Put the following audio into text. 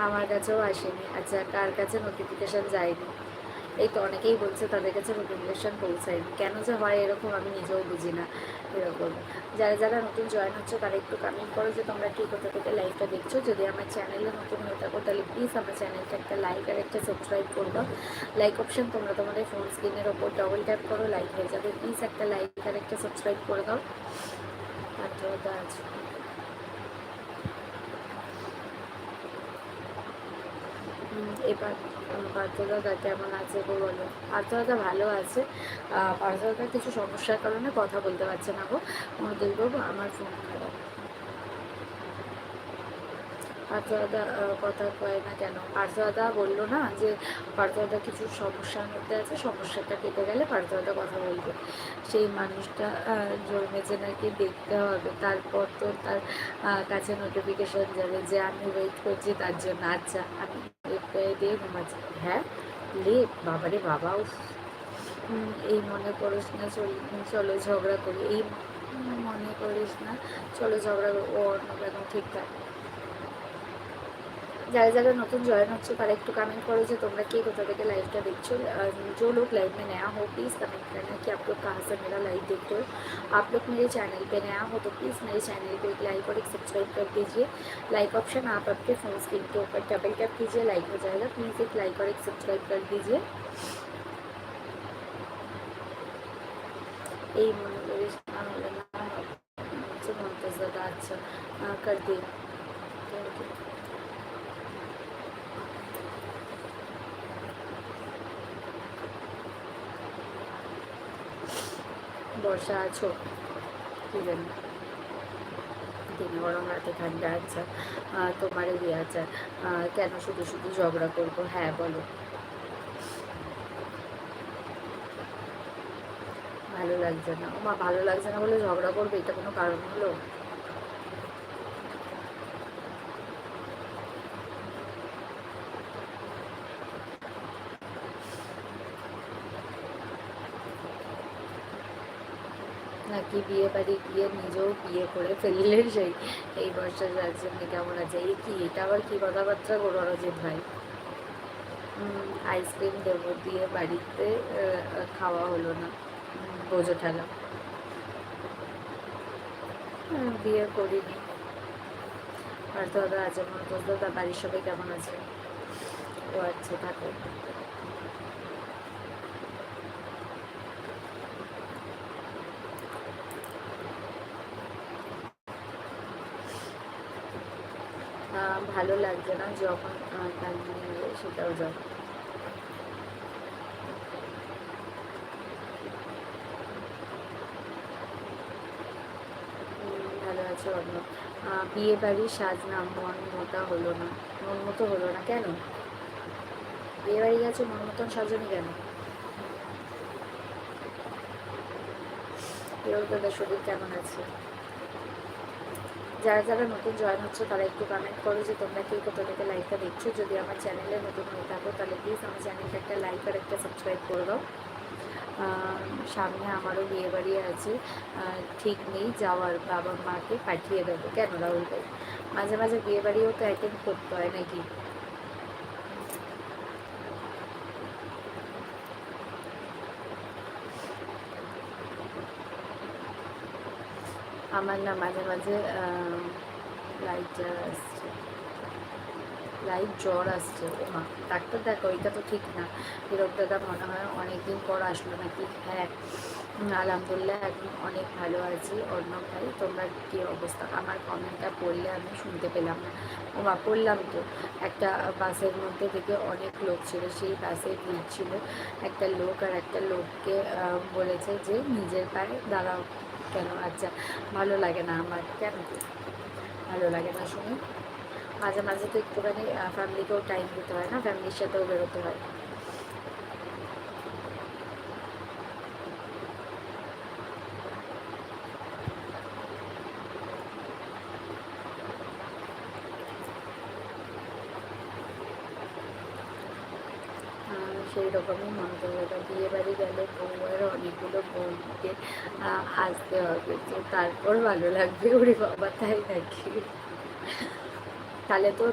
আমার কাছেও আসেনি। আচ্ছা, কার কাছে নোটিফিকেশান যায়নি? এই তো অনেকেই বলছে তাদের কাছে নোটিফিকেশান পৌঁছায়নি। কেন যে হয় এরকম আমি নিজেও বুঝি না। এরকম যারা যারা নতুন জয়েন হচ্ছে তারা একটু কমেন্ট করো যে তোমরা কি কোথা থেকে লাইভটা দেখছো। যদি আমার চ্যানেলে নতুন হয়ে থাকো তাহলে প্লিজ আমার চ্যানেলটা একটা লাইক আর একটা সাবস্ক্রাইব করবো। লাইক অপশান তোমরা তোমাদের ফোন স্ক্রিনের ওপর ডবল ট্যাপ করো, লাইক হয়ে যাবে। প্লিজ একটা লাইক আর একটা সাবস্ক্রাইব করে দাও। আর্দ্রতা আছে। এবার পার্থদাদা কেমন আছে গো বলো? পার্থদাদা ভালো আছে। পার্থদাদার কিছু সমস্যার কারণে কথা বলতে পারছে না গো। মনোদেববাবু আমার ফোন খারাপ। পার্থদাদা কথা কয় না কেন? পার্থদাদা বললো না যে পার্থদাদা কিছু সমস্যার মধ্যে আছে, সমস্যাটা কেটে গেলে পার্থদাদা কথা বলবে। সেই মানুষটা জন্মেছে নাকি দেখতে হবে, তারপর তো তার কাছে নোটিফিকেশান যাবে যে আমি ওয়েট করছি তার জন্য। আচ্ছা আমি দিয়ে ঘুমাচ্ছি। হ্যাঁ লেপ, বাবারে বাবা। এই মনে করিস না চলো ঝগড়া করি, এই মনে করিস না চলো ঝগড়া করি। ও অর্ণব এখন ঠিকঠাক। যারা যারা नतून जॉइन হচ্ছে তারা একটু कमेंट करो जो তোমরা কে কোথা থেকে लाइव देखो। जो लोग लाइव में नया हो प्लीज़ कमेंट करना कि आप लोग कहाँ से मेरा लाइव देखते हो। आप लोग मेरे चैनल पे नया हो तो प्लीज़ मेरे चैनल को एक लाइक और एक सब्सक्राइब कर दीजिए। लाइक ऑप्शन आप आपके फ़ोन स्क्रीन के ऊपर डबल टैप कीजिए, लाइक हो जाएगा। प्लीज़ एक लाइक और एक सब्सक्राइब कर दीजिए। এই মনে করিস না হলে না হচ্ছে মমতাজ দাদা। আচ্ছা कर दिए। বর্ষা আছো কি জানি, দিনে গরম রাতে ঠান্ডা। আচ্ছা তোমারও দিয়ে আচ্ছা কেন শুধু শুধু ঝগড়া করবো? হ্যাঁ বলো। ভালো লাগছে না? ও মা, ভালো লাগছে না বলে ঝগড়া করবে? এটা কোনো কারণ হলো? নাকি বিয়ে বাড়ি গিয়ে নিজেও বিয়ে করে ফেললে সেই এই বর্ষা যাচ্ছেন কেমন আছে? এই কি এটা আবার কি কথাবার্তা করো অজিত ভাই? আইসক্রিম দেবো দিয়ে বাড়িতে খাওয়া হলো না, বোঝো ঠেলা। বিয়ে করিনি। আর দাদা আছে মন্তজ দাদা, বাড়ির সবাই কেমন আছে? ও আচ্ছা থাকো। ভালো লাগছে না যখন টাইমিং হবে সেটাও যাও। ভালো আছে অন্য। বিয়ে বাড়ির সাজ না মন মতো হলো না। মন মতো হলো না কেন? বিয়ে বাড়ি গেছো মন মতন সাজনি কেন? এও দাদা শরীর কেমন আছে? যারা যারা নতুন জয়েন হচ্ছে তারা একটু কমেন্ট করো যে তোমরা কে কোথা থেকে লাইভটা দেখছো। যদি আমার চ্যানেলে নতুন হয়ে থাকো তাহলে প্লিজ আমার চ্যানেলটা একটা লাইক আর একটা সাবস্ক্রাইব করে দাও। সামনে আমারও বিয়ে বাড়ি আছে, ঠিক নেই যাওয়ার, বাবা মাকে পাঠিয়ে দেবো। কেন রাহুল ভাই? মাঝে মাঝে বিয়ে বাড়িও তো অ্যাটেন্ড করতে হয় নাকি? আমার না মাঝে মাঝে লাইট আসছে, লাইট জ্বর আসছে। ও মা, ডাক্তার দেখো, এটা তো ঠিক না। হীরক দাদা মনে হয় অনেকদিন পর আসলো নাকি? হ্যাঁ আলহামদুলিল্লাহ এখন অনেক ভালো আছি। অর্ণব ভাই তোমার কী অবস্থা? আমার কমেন্টটা পড়লে আমি শুনতে পেলাম না। ও মা, পড়লাম তো। একটা বাসের মধ্যে থেকে অনেক লোক ছিল, সেই বাসে ভিড় ছিল। একটা লোক আর একটা লোককে বলেছে যে নিজের পায়ে দাঁড়াও। কেন? আচ্ছা ভালো লাগে না আমার। কেন ভালো লাগে না শুনি? মাঝে মাঝে তো একটুখানি ফ্যামিলিকেও টাইম দিতে হয় না, ফ্যামিলির সাথেও বেরোতে হয়। সেই রকমই মন্তব্যটা। বিয়ে বাড়ি গেলে বউয়ের অনেকগুলো বউকে আসতে হবে, তো তারপর ভালো লাগবে। ওরে বাবা, তাই নাকি? তাহলে তো